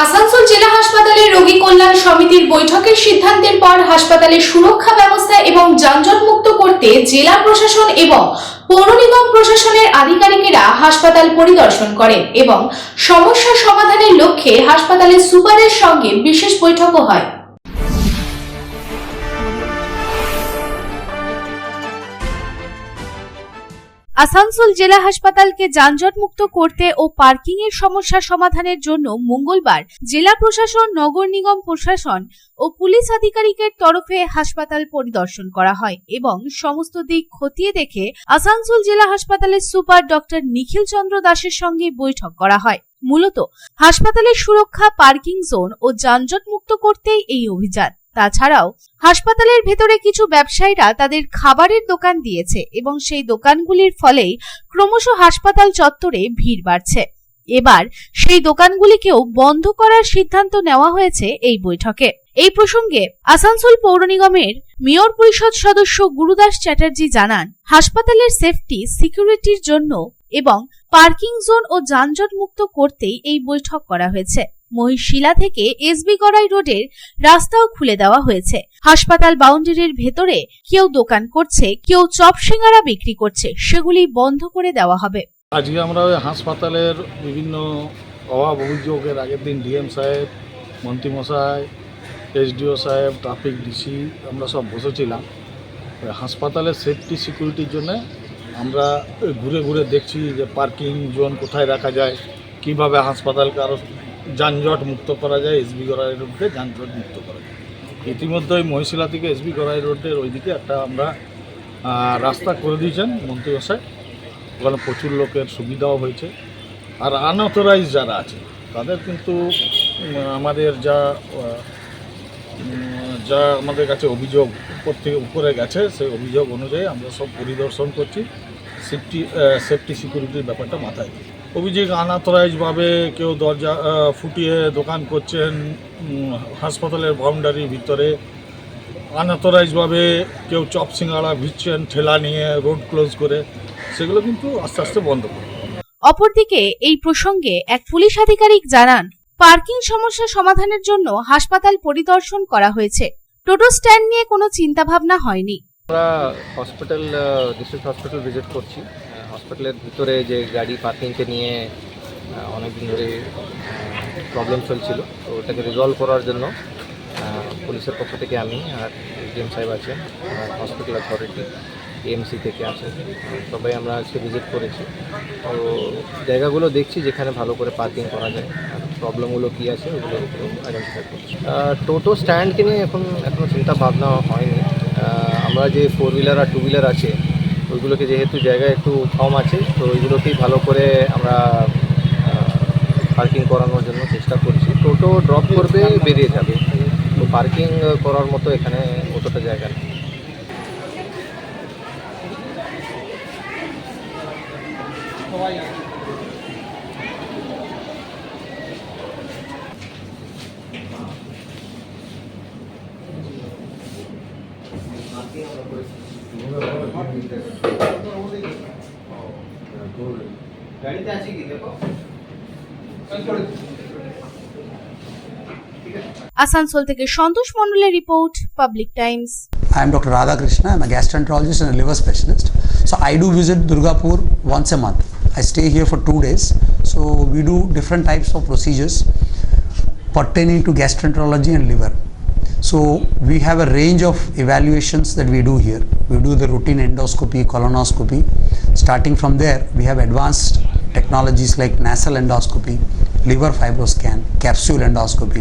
আসানসোল জেলা হাসপাতালে রোগী কল্যাণ সমিতির বৈঠকের সিদ্ধান্তের পর হাসপাতালের সুরক্ষা ব্যবস্থা এবং যানজট মুক্ত করতে জেলা প্রশাসন এবং পৌর নিগম প্রশাসনের আধিকারিকেরা হাসপাতাল পরিদর্শন করেন এবং সমস্যা সমাধানের লক্ষ্যে হাসপাতালের সুপারের সঙ্গে বিশেষ বৈঠকও হয়। আসানসোল জেলা হাসপাতালকে যানজট মুক্ত করতে ও পার্কিং এর সমস্যা সমাধানের জন্য মঙ্গলবার জেলা প্রশাসন, নগর নিগম প্রশাসন ও পুলিশ আধিকারিকের তরফে হাসপাতাল পরিদর্শন করা হয় এবং সমস্ত দিক খতিয়ে দেখে আসানসোল জেলা হাসপাতালের সুপার ডক্টর নিখিল চন্দ্র দাসের সঙ্গে বৈঠক করা হয়। মূলত হাসপাতালের সুরক্ষা, পার্কিং জোন ও যানজট মুক্ত করতেই এই অভিযান। তাছাড়াও হাসপাতালের ভেতরে কিছু ব্যবসায়ীরা তাদের খাবারের দোকান দিয়েছে এবং সেই দোকানগুলির ফলেই ক্রমশ হাসপাতাল চত্বরে ভিড় বাড়ছে। এবার সেই দোকানগুলিকেও বন্ধ করার সিদ্ধান্ত নেওয়া হয়েছে এই বৈঠকে। এই প্রসঙ্গে আসানসোল পৌর নিগমের মেয়র পরিষদ সদস্য গুরুদাস চ্যাটার্জি জানান, হাসপাতালের সেফটি, সিকিউরিটির জন্য এবং পার্কিং জোন ও যানজট মুক্ত করতেই এই বৈঠক করা হয়েছে। মহিশিলা থেকে এসবি গড়াই রোডের রাস্তাও খুলে দেওয়া হয়েছে। হাসপাতাল বাউন্ডারির ভেতরে কেউ দোকান করছে, কেউ চপ সিঙ্গারা বিক্রি করছে, সেগুলি বন্ধ করে দেওয়া হবে। আজকে আমরা হাসপাতালের বিভিন্ন অভাব অভিযোগের আগের দিন ডিএম সাহেব, মন্ত্রীমশাই, এসডিও সাহেব, ট্রাফিক ডিসি আমরা সব বসেছিলাম। হাসপাতালের সেফটি সিকিউরিটির জন্য আমরা ঘুরে ঘুরে দেখছি যে পার্কিং জোন কোথায় রাখা যায়, কিভাবে হাসপাতালকে আরও যানজট মুক্ত করা যায়, এসবি গড়াই রোডকে যানজট মুক্ত করা যায়। ইতিমধ্যে ওই মহিশিলা থেকে এসবি গড়াই রোডের ওইদিকে একটা আমরা রাস্তা করে দিয়েছেন মন্ত্রীমশাই। ওখানে প্রচুর লোকের সুবিধাও হয়েছে। আর আনঅথরাইজ যারা আছে তাদের কিন্তু আমাদের যা আমাদের কাছে অভিযোগ উপরে গেছে, সেই অভিযোগ অনুযায়ী আমরা সব পরিদর্শন করছি। সেফটি সিকিউরিটির ব্যাপারটা মাথায় দিই। অভিযোগ আনঅথরাইজভাবে কেউ দরজা ফুটিয়ে দোকান করছেন হাসপাতালের বাউন্ডারির ভিতরে, আনঅথরাইজভাবে কেউ চপ সিঙ্গাড়া ভিড়ছেন ঠেলা নিয়ে রোড ক্লোজ করে, সেগুলো কিন্তু আস্তে আস্তে বন্ধ করবে। অপরদিকে এই প্রসঙ্গে এক পুলিশ আধিকারিক জানান, পার্কিং সমস্যা সমাধানের জন্য হাসপাতাল পরিদর্শন করা হয়েছে। টোটো স্ট্যান্ড নিয়ে কোনো চিন্তা ভাবনা হয়নি। আমরা হসপিটাল, ডিস্ট্রিক্ট হসপিটাল ভিজিট করছি। হসপিটালের ভিতরে যে গাড়ি পার্কিংকে নিয়ে অনেকদিন ধরে প্রবলেম চলছিল, তো ওটাকে রিজলভ করার জন্য পুলিশের পক্ষ থেকে আমি আর ডিএম সাহেব আছেন, হসপিটাল অথরিটি, এএমসি থেকে আছেন, সবাই আমরা আজকে ভিজিট করেছি। তো জায়গাগুলো দেখছি যেখানে ভালো করে পার্কিং করা যায়, প্রবলেমগুলো কী আছে ওগুলো আইডেন্টিফাই করছি। টোটো স্ট্যান্ডকে নিয়ে এখনও চিন্তা ভাবনা হয়নি। আমরা যে 4 হুইলার আর 2 হুইলার আছে ওইগুলোকে যেহেতু জায়গা একটু কম আছে, তো ওইগুলোকেই ভালো করে আমরা পার্কিং করানোর জন্য চেষ্টা করছি। টোটো ড্রপ করবে, বেরিয়ে যাবে, তো পার্কিং করার মতো এখানে অতটা জায়গা নেই। আসানসোল থেকে সন্তোষ মণ্ডলের report, public Times. I am Dr. Radha Krishna. I am a gastroenterologist and a liver specialist. So I do visit Durgapur once a month. I stay here for 2 days. So we do different types of procedures pertaining to gastroenterology and liver. So we have a range of evaluations that we do here. We do the routine endoscopy, colonoscopy. Starting from there, we have advanced technologies like nasal endoscopy, liver fibroscan, capsule endoscopy.